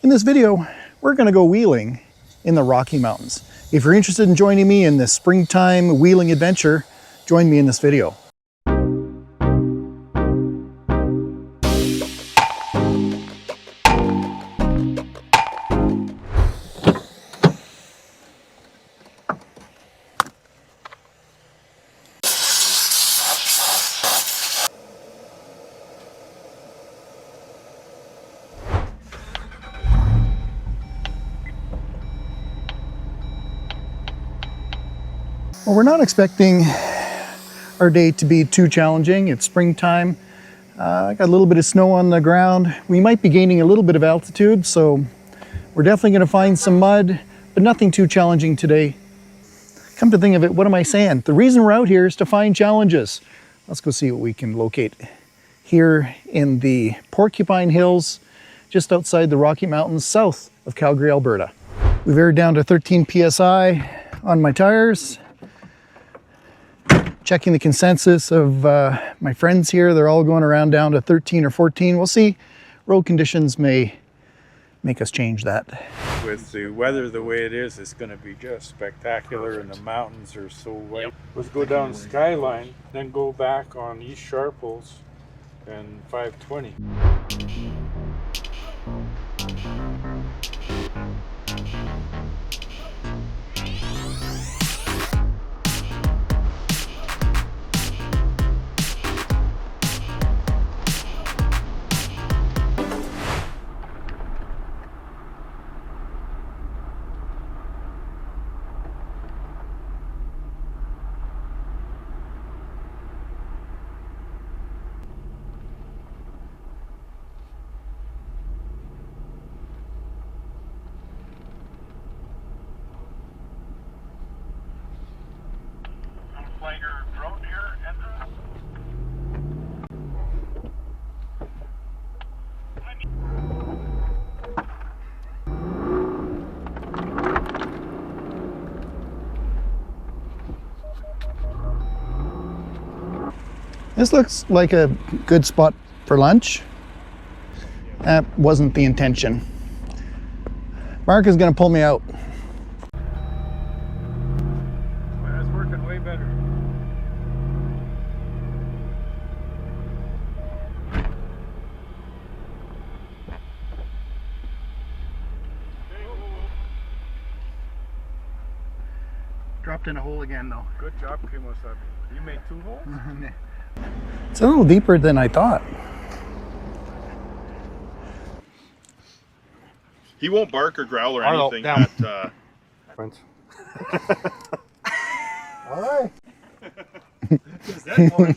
In this video, we're going to go wheeling in the Rocky Mountains. If you're interested in joining me in this springtime wheeling adventure, join me in this video. Well, we're not expecting our day to be too challenging. It's springtime. Got a little bit of snow on the ground. We might be gaining a little bit of altitude, so we're definitely going to find some mud, but nothing too challenging today. Come to think of it, what am I saying? The reason we're out here is to find challenges. Let's go see what we can locate here in the Porcupine Hills, just outside the Rocky Mountains, south of Calgary, Alberta. We've aired down to 13 PSI on my tires. Checking the consensus of my friends here, they're all going around down to 13 or 14. We'll see. Road conditions may make us change that. With the weather the way it is, it's going to be just spectacular, and the mountains are so white. Let's go down Skyline, then go back on East Sharples and 520. This looks like a good spot for lunch. That wasn't the intention. Mark is going to pull me out. Well, that's working way better. Dropped in a hole again though. Good job, Kimosabi. You made 2 holes? It's a little deeper than I thought. He won't bark or growl or anything at Hi. Is that one?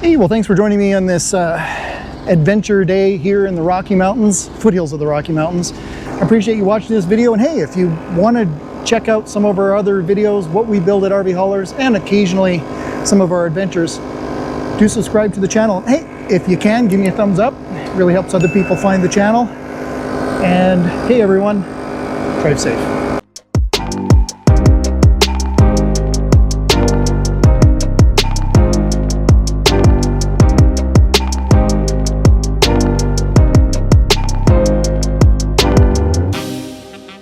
Hey, well, thanks for joining me on this adventure day here in the Rocky Mountains, foothills of the Rocky Mountains. I appreciate you watching this video, and hey, if you want to check out some of our other videos, what we build at RV Haulers, and occasionally some of our adventures, do subscribe to the channel. Hey, if you can, give me a thumbs up. It really helps other people find the channel. And hey everyone, drive safe.